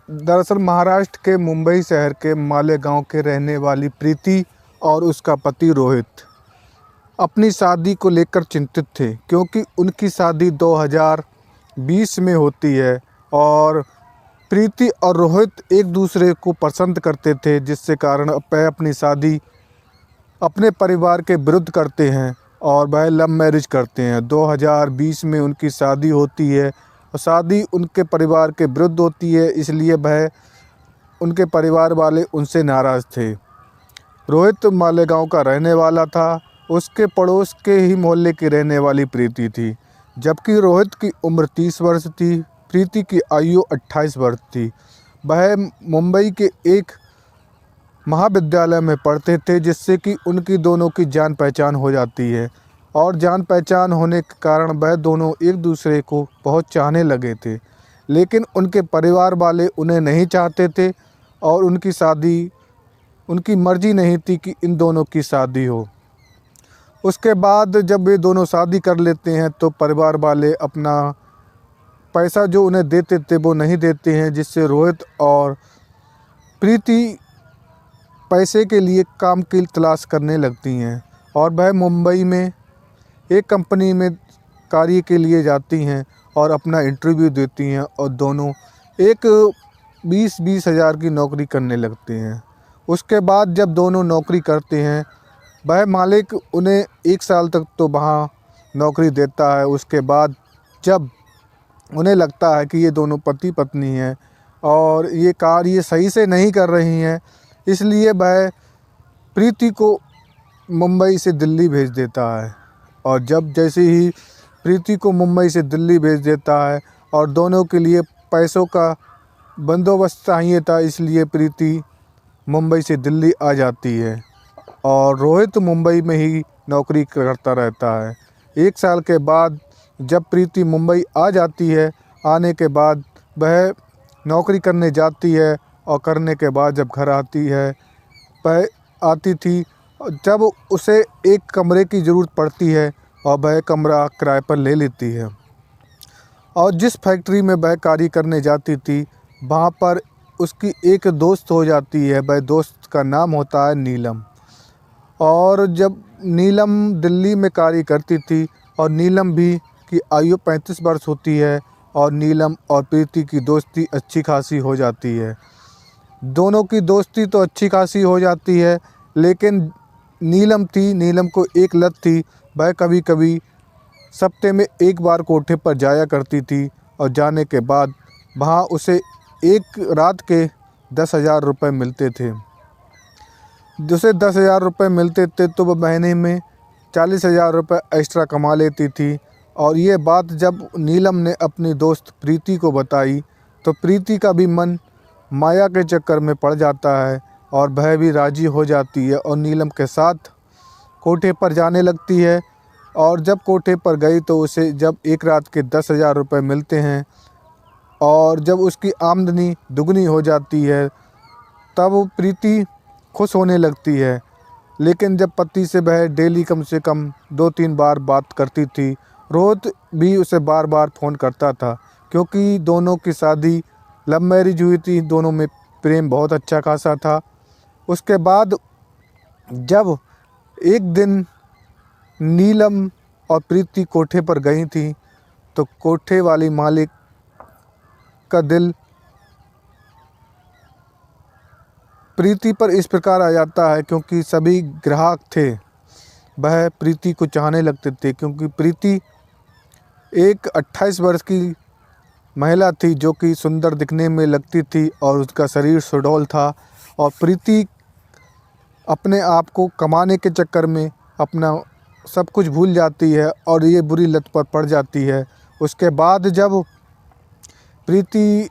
दरअसल महाराष्ट्र के मुंबई शहर के मालेगांव के रहने वाली प्रीति और उसका पति रोहित अपनी शादी को लेकर चिंतित थे, क्योंकि उनकी शादी 2020 में होती है और प्रीति और रोहित एक दूसरे को पसंद करते थे, जिससे कारण वह अपनी शादी अपने परिवार के विरुद्ध करते हैं और वह लव मैरिज करते हैं। 2020 में उनकी शादी होती है और शादी उनके परिवार के विरुद्ध होती है, इसलिए वह उनके परिवार वाले उनसे नाराज़ थे। रोहित मालेगांव का रहने वाला था, उसके पड़ोस के ही मोहल्ले की रहने वाली प्रीति थी। जबकि रोहित की उम्र 30 वर्ष थी, प्रीति की आयु 28 वर्ष थी। वह मुंबई के एक महाविद्यालय में पढ़ते थे, जिससे कि उनकी दोनों की जान पहचान हो जाती है और जान पहचान होने के कारण वह दोनों एक दूसरे को बहुत चाहने लगे थे। लेकिन उनके परिवार वाले उन्हें नहीं चाहते थे और उनकी मर्ज़ी नहीं थी कि इन दोनों की शादी हो। उसके बाद जब वे दोनों शादी कर लेते हैं तो परिवार वाले अपना पैसा जो उन्हें देते थे वो नहीं देते हैं, जिससे रोहित और प्रीति पैसे के लिए काम की तलाश करने लगती हैं और वह मुंबई में एक कंपनी में कार्य के लिए जाती हैं और अपना इंटरव्यू देती हैं और दोनों एक 20-20 हज़ार की नौकरी करने लगते हैं। उसके बाद जब दोनों नौकरी करते हैं, वह मालिक उन्हें 1 साल तक तो वहाँ नौकरी देता है। उसके बाद जब उन्हें लगता है कि ये दोनों पति पत्नी हैं और ये कार्य सही से नहीं कर रही हैं, इसलिए वह प्रीति को मुंबई से दिल्ली भेज देता है। और जब जैसे ही प्रीति को मुंबई से दिल्ली भेज देता है और दोनों के लिए पैसों का बंदोबस्त चाहिए था, इसलिए प्रीति मुंबई से दिल्ली आ जाती है और रोहित मुंबई में ही नौकरी करता रहता है। 1 साल के बाद जब प्रीति मुंबई आ जाती है, आने के बाद वह नौकरी करने जाती है और करने के बाद जब घर आती है, वह आती थी जब उसे एक कमरे की ज़रूरत पड़ती है और वह कमरा किराए पर ले लेती है। और जिस फैक्ट्री में वह कार्य करने जाती थी, वहाँ पर उसकी एक दोस्त हो जाती है। वह दोस्त का नाम होता है नीलम। और जब नीलम दिल्ली में कार्य करती थी और नीलम भी की आयु 35 वर्ष होती है और नीलम और प्रीति की दोस्ती अच्छी खासी हो जाती है। दोनों की दोस्ती तो अच्छी खासी हो जाती है, लेकिन नीलम को एक लत थी। वह कभी कभी हफ्ते में 1 बार कोठे पर जाया करती थी और जाने के बाद वहाँ उसे एक रात के 10,000 रुपये मिलते थे। जिसे 10,000 रुपये मिलते थे तो वह महीने में 40,000 रुपये एक्स्ट्रा कमा लेती थी। और ये बात जब नीलम ने अपनी दोस्त प्रीति को बताई तो प्रीति का भी मन माया के चक्कर में पड़ जाता है और वह भी राज़ी हो जाती है और नीलम के साथ कोठे पर जाने लगती है। और जब कोठे पर गई तो उसे जब एक रात के 10,000 रुपये मिलते हैं और जब उसकी आमदनी दुगनी हो जाती है, तब प्रीति खुश होने लगती है। लेकिन जब पति से वह डेली कम से कम 2-3 बार बात करती थी, रोहित भी उसे बार बार फ़ोन करता था, क्योंकि दोनों की शादी लव मैरिज हुई थी। दोनों में प्रेम बहुत अच्छा खासा था। उसके बाद जब एक दिन नीलम और प्रीति कोठे पर गई थी, तो कोठे वाली मालिक का दिल प्रीति पर इस प्रकार आ जाता है, क्योंकि सभी ग्राहक थे वह प्रीति को चाहने लगते थे, क्योंकि प्रीति एक 28 वर्ष की महिला थी जो कि सुंदर दिखने में लगती थी और उसका शरीर सुडौल था। और प्रीति अपने आप को कमाने के चक्कर में अपना सब कुछ भूल जाती है और ये बुरी लत पर पड़ जाती है। उसके बाद जब प्रीति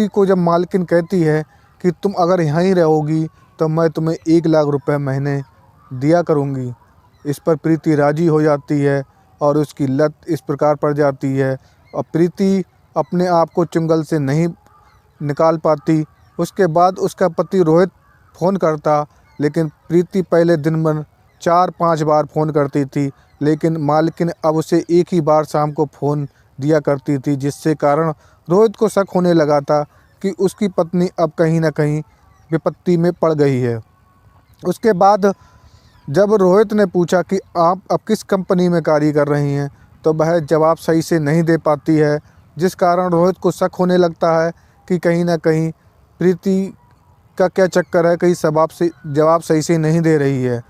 को जब मालकिन कहती है कि तुम अगर यहीं रहोगी तो मैं तुम्हें 1 लाख रुपए महीने दिया करूँगी, इस पर प्रीति राज़ी हो जाती है और उसकी लत इस प्रकार पड़ जाती है और प्रीति अपने आप को चुंगल से नहीं निकाल पाती। उसके बाद उसका पति रोहित फ़ोन करता, लेकिन प्रीति पहले दिन में 4-5 बार फ़ोन करती थी, लेकिन मालकिन अब उसे एक ही बार शाम को फ़ोन दिया करती थी, जिससे कारण रोहित को शक होने लगा था कि उसकी पत्नी अब कहीं न कहीं विपत्ति में पड़ गई है। उसके बाद जब रोहित ने पूछा कि आप अब किस कंपनी में कार्य कर रही हैं, तो वह जवाब सही से नहीं दे पाती है, जिस कारण रोहित को शक होने लगता है कि कहीं न कहीं प्रीति का क्या चक्कर है, कहीं जवाब सही से नहीं दे रही है।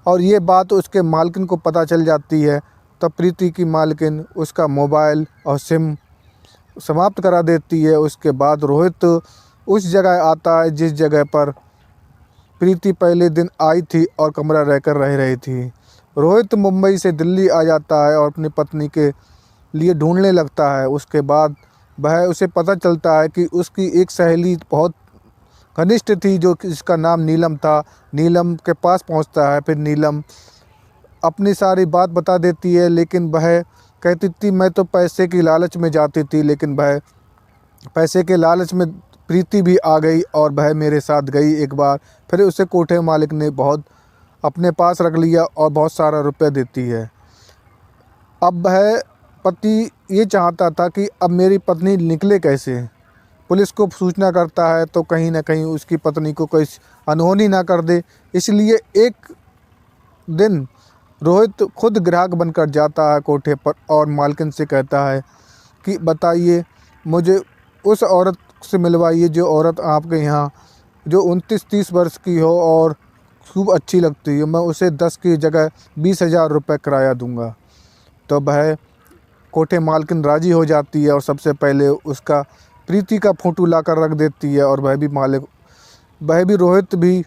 और ये बात उसके मालकिन को पता चल जाती है। तब प्रीति की मालकिन उसका मोबाइल और सिम समाप्त करा देती है। उसके बाद रोहित उस जगह आता है जिस जगह पर प्रीति पहले दिन आई थी और कमरा रहकर रह रही थी। रोहित मुंबई से दिल्ली आ जाता है और अपनी पत्नी के लिए ढूंढने लगता है। उसके बाद उसे पता चलता है कि उसकी एक सहेली बहुत घनिष्ठ थी, जिसका नाम नीलम था। नीलम के पास पहुंचता है। फिर नीलम अपनी सारी बात बता देती है, लेकिन वह कहती थी मैं तो पैसे की लालच में जाती थी, लेकिन वह पैसे के लालच में प्रीति भी आ गई और वह मेरे साथ गई एक बार। फिर उसे कोठे मालिक ने बहुत अपने पास रख लिया और बहुत सारा रुपया देती है। अब वह पति ये चाहता था कि अब मेरी पत्नी निकले कैसे। पुलिस को सूचना करता है तो कहीं न कहीं उसकी पत्नी को कोई अनहोनी ना कर दे, इसलिए एक दिन रोहित खुद ग्राहक बनकर जाता है कोठे पर और मालकिन से कहता है कि बताइए, मुझे उस औरत से मिलवाइए जो औरत आपके यहाँ जो 29-30 वर्ष की हो और खूब अच्छी लगती है। मैं उसे 10 की जगह 20,000 रुपये किराया दूँगा। तो वह कोठे मालकिन राज़ी हो जाती है और सबसे पहले उसका प्रीति का फ़ोटो लाकर रख देती है। और वह भी रोहित भी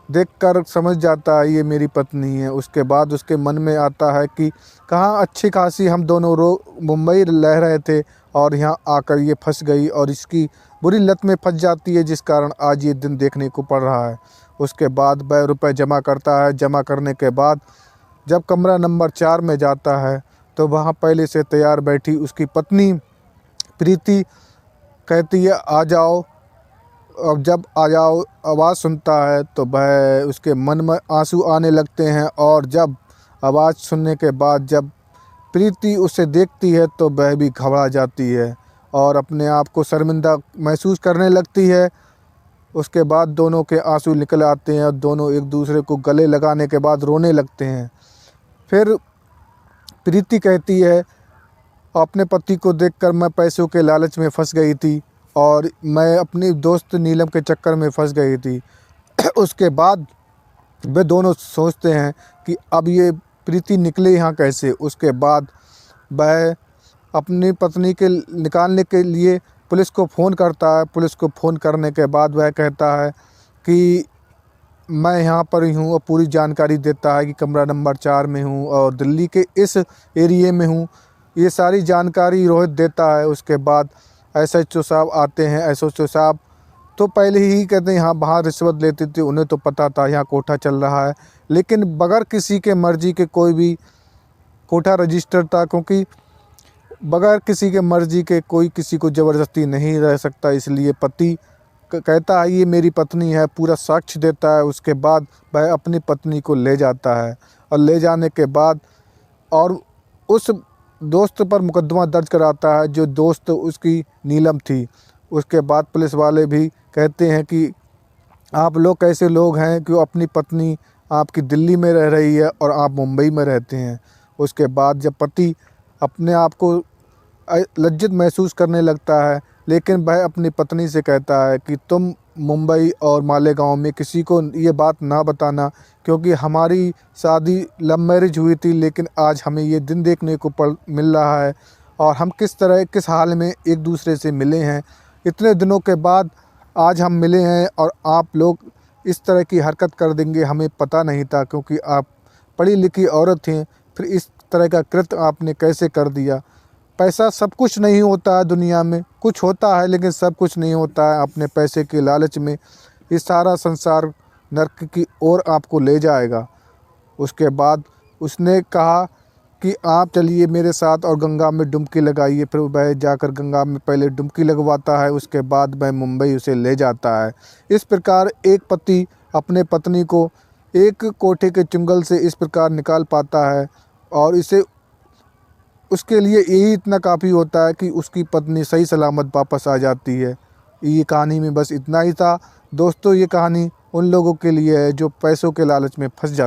देखकर समझ जाता है ये मेरी पत्नी है। उसके बाद उसके मन में आता है कि कहाँ अच्छी खासी हम दोनों मुंबई रह रहे थे और यहाँ आकर ये फंस गई और इसकी बुरी लत में फंस जाती है, जिस कारण आज ये दिन देखने को पड़ रहा है। उसके बाद वह रुपए जमा करता है। जमा करने के बाद जब कमरा नंबर 4 में जाता है तो वहाँ पहले से तैयार बैठी उसकी पत्नी प्रीति कहती है आ जाओ। अब जब आ जाओ आवाज़ सुनता है तो वह उसके मन में आंसू आने लगते हैं। और जब आवाज़ सुनने के बाद जब प्रीति उसे देखती है तो वह भी घबरा जाती है और अपने आप को शर्मिंदा महसूस करने लगती है। उसके बाद दोनों के आंसू निकल आते हैं और दोनों एक दूसरे को गले लगाने के बाद रोने लगते हैं। फिर प्रीति कहती है अपने पति को देखकर मैं पैसों के लालच में फंस गई थी और मैं अपनी दोस्त नीलम के चक्कर में फंस गई थी। उसके बाद वे दोनों सोचते हैं कि अब ये प्रीति निकले यहाँ कैसे। उसके बाद वह अपनी पत्नी के निकालने के लिए पुलिस को फ़ोन करता है। पुलिस को फ़ोन करने के बाद वह कहता है कि मैं यहाँ पर ही हूँ और पूरी जानकारी देता है कि कमरा नंबर 4 में हूँ और दिल्ली के इस एरिए में हूँ। ये सारी जानकारी रोहित देता है। उसके बाद एसएचओ साहब आते हैं। एसएचओ साहब तो पहले ही कहते हैं यहाँ बाहर रिश्वत लेती थी, उन्हें तो पता था यहाँ कोठा चल रहा है, लेकिन बगैर किसी के मर्ज़ी के कोई भी कोठा रजिस्टर था, क्योंकि बगैर किसी के मर्ज़ी के कोई किसी को ज़बरदस्ती नहीं रह सकता। इसलिए पति कहता है ये मेरी पत्नी है, पूरा साक्ष्य देता है। उसके बाद वह अपनी पत्नी को ले जाता है और ले जाने के बाद और उस दोस्त पर मुकदमा दर्ज कराता है जो दोस्त उसकी नीलम थी। उसके बाद पुलिस वाले भी कहते हैं कि आप लोग कैसे लोग हैं कि अपनी पत्नी आपकी दिल्ली में रह रही है और आप मुंबई में रहते हैं। उसके बाद जब पति अपने आप को लज्जित महसूस करने लगता है, लेकिन वह अपनी पत्नी से कहता है कि तुम मुंबई और मालेगांव में किसी को ये बात ना बताना, क्योंकि हमारी शादी लव मैरिज हुई थी, लेकिन आज हमें ये दिन देखने को मिल रहा है और हम किस हाल में एक दूसरे से मिले हैं। इतने दिनों के बाद आज हम मिले हैं और आप लोग इस तरह की हरकत कर देंगे हमें पता नहीं था, क्योंकि आप पढ़ी लिखी औरत हैं, फिर इस तरह का कृत्य आपने कैसे कर दिया। पैसा सब कुछ नहीं होता है दुनिया में, कुछ होता है लेकिन सब कुछ नहीं होता है। अपने पैसे के लालच में ये सारा संसार नर्क की ओर आपको ले जाएगा। उसके बाद उसने कहा कि आप चलिए मेरे साथ और गंगा में डुबकी लगाइए। फिर वह जाकर गंगा में पहले डुबकी लगवाता है, उसके बाद वह मुंबई उसे ले जाता है। इस प्रकार एक पति अपने पत्नी को एक कोठे के चुंगल से इस प्रकार निकाल पाता है और इसे उसके लिए यही इतना काफ़ी होता है कि उसकी पत्नी सही सलामत वापस आ जाती है। ये कहानी में बस इतना ही था दोस्तों। ये कहानी उन लोगों के लिए है जो पैसों के लालच में फंस जाते